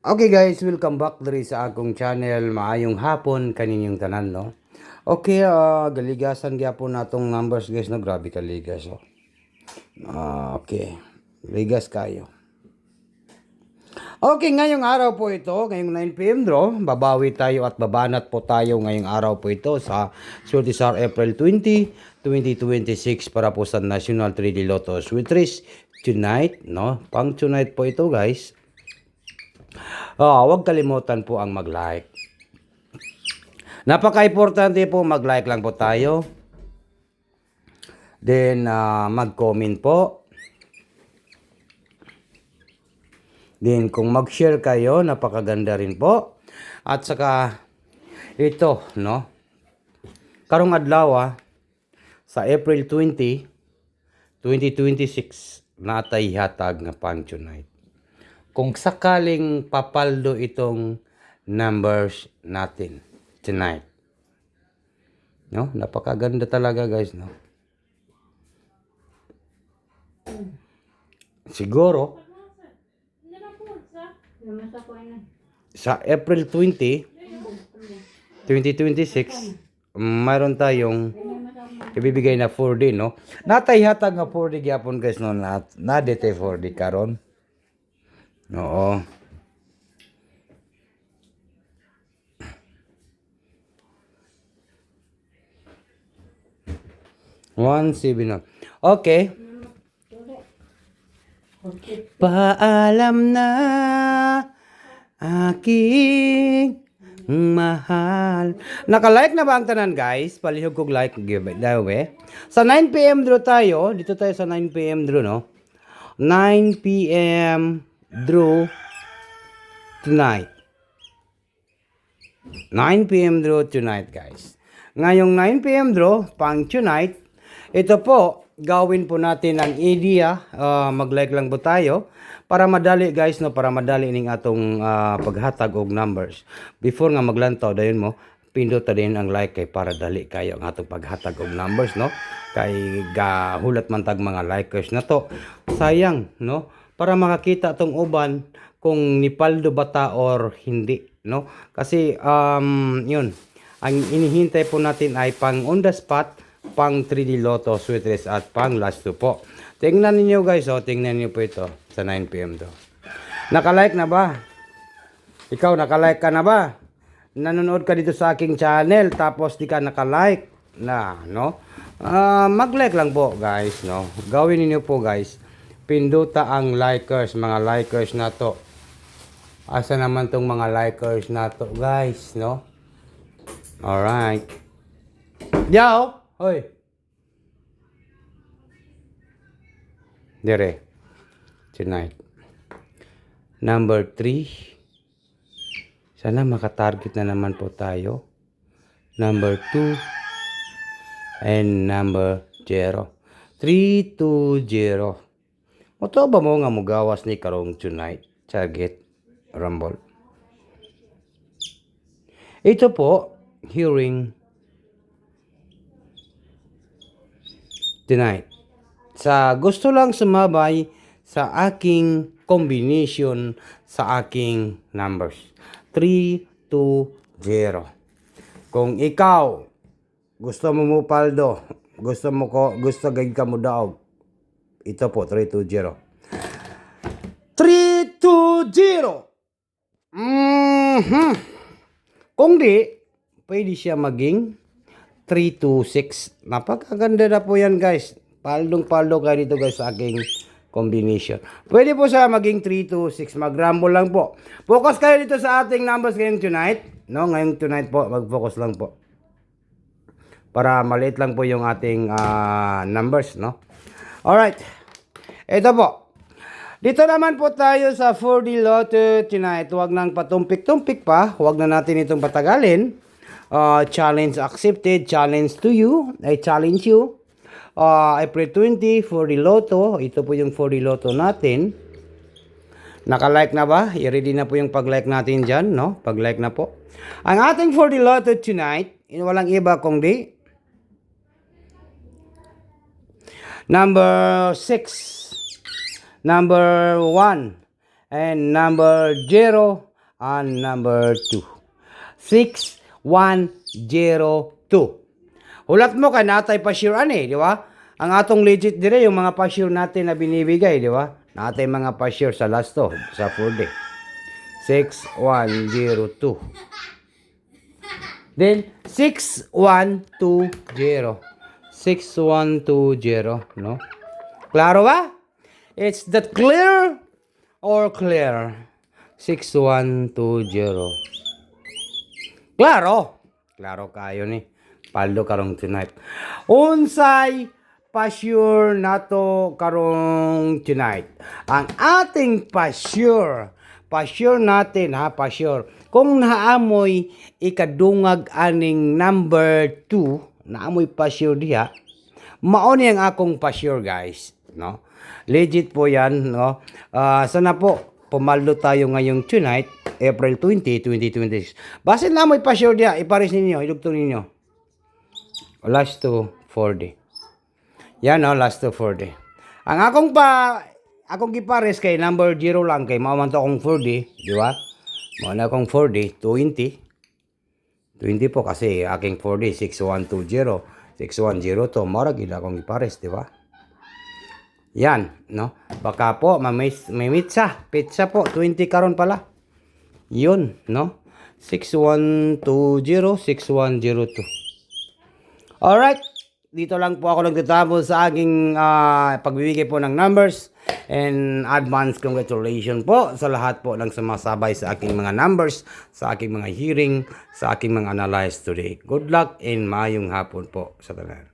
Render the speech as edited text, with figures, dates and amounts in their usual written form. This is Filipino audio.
Okay guys, welcome back diri sa akong channel. Maayong hapon kaninyong tanan, no? Okay, galigasan gyapon natong numbers guys, no? Grabe ka ligas, oh. Okay. Ligas kayo. Okay, ngayong araw po ito, ngayong 9 p.m. draw, babawi tayo at babanat po tayo ngayong araw po ito sa Surtisar April 20, 2026 para po sa National 3D Lotto Sweet Race tonight, no? Pang tonight po ito guys. Huwag kalimutan po ang mag-like. Napaka-importante po, mag-like lang po tayo. Then, mag-comment po. Then, kung mag-share kayo, napakaganda rin po. At saka, ito, no? Karong adlaw, sa April 20, 2026, natay hatag nga pang tonight. Kung sakaling papaldo itong numbers natin tonight. No? Napakaganda talaga guys, no? Siguro sa April 20, 2026, mayroon tayong ibibigay na 4D, no? Natay hatag nga 4D gyapon guys, no? Na dete 4D karon. Oo. One, seven. Okay. Paalam na aking mahal. Naka-like na ba ang tanan guys? Palihog kog like give daw eh. Sa 9 p.m. draw tayo. Dito tayo sa 9 p.m. draw, no? 9 p.m. draw tonight. 9 p.m. draw tonight guys. Ngayong 9 p.m. draw pang tonight, ito po gawin po natin ang idea. Mag-like lang po tayo para madali guys, no, para madali ning atong paghatag og numbers. Before nga maglantaw dayon mo, pindot ta din ang like kay para dali kayo ang atong paghatag og numbers, no? Kay gahulat man tag mga likers na to. Sayang, no? Para makakita tong uban kung nipaldo bata or hindi, no? Kasi yun, ang inihintay po natin ay pang on the spot, pang 3D Lotto Sweet Race at pang last 2 po. Tingnan niyo guys, tingnan niyo po ito sa 9 p.m. to. Naka-like na ba? Ikaw, naka-like ka na ba? Nanonood ka dito sa aking channel tapos di ka naka-like na, no? Mag-like lang po guys, no? Gawin niyo po guys. Pinduta ang likers, mga likers na to. Asa naman tong mga likers na to guys, no? Alright. Yo! Hoy! Dire. Tonight. Number 3. Sana makatarget na naman po tayo. Number 2. And number 0. 3, 2, 0. Moto ba mo nga mugawas ni karong tonight? Target. Rumble. Ito po, hearing tonight. Sa gusto lang sumabay sa aking combination sa aking numbers. 3, 2, 0. Kung ikaw gusto mo paldo, gusto gayud ka mo daog. Ito po 3, 2, 0. 3, 2, 0. Kung di, pwede siya maging 3, 2, 6. Napakaganda na po yan guys. Paldong-paldo kayo dito guys sa aking combination. Pwede po siya maging 3, 2, 6. Mag-rumble lang po. Focus kayo dito sa ating numbers ngayong tonight. No, ngayong tonight po, mag-focus lang po. Para maliit lang po yung ating numbers, no? Alright. Ito po. Dito naman po tayo sa 4D Lotto tonight. Huwag nang patumpik-tumpik pa. Huwag na natin itong patagalin. Challenge accepted. Challenge to you. I challenge you. April 20, 4D Lotto. Ito po yung 4D Lotto natin. Naka-like na ba? I-ready na po yung pag-like natin dyan, no? Pag-like na po. Ang ating 4D Lotto tonight, walang iba kung di number 6, number 1, and number 0, and number 2. 6102. Hulat mo kay natay pa-sure ani, di ba? Ang atong legit dire yung mga pa-sure natin na binibigay, di ba? Natay mga pa-sure sa last to, sa 4D. 6102. Then 6120. 6120, no? Klaro ba? It's that clear or clear? 6120. Klaro. Klaro kayo ni. Paldo karong tonight. Unsay pa-sure nato karong tonight. Ang ating pa-sure natin ha, pa-sure. Kung naamoy ikadungag aning number 2, naamoy pa-sure diha, mao ni ang akong pa-sure guys, no? Legit po 'yan, no? Sana po pumaldo tayo ngayong tonight, April 20, 2026. Basin na mo'y pa-sure diha, ipares ninyo, idugtong ninyo. Last to 4D. Yan no, last to 4D. Ang akong gipares kay number 0 lang kay mao man to akong 4D, di ba? Mao na akong 4D 20. 20 po kasi aking 4D 6120, 6102 mao ra gid akong gipares, di ba? Yan, no? Baka po may pizza po 20 karon pala. Yun, no? 6120, 6102. Alright, dito lang po ako nagtatapos sa aking pagbibigay po ng numbers and advance congratulations po sa lahat po ng sumasabay sa aking mga numbers, sa aking mga hearing, sa aking mga analyze today. Good luck and maayong hapon po sa tanan.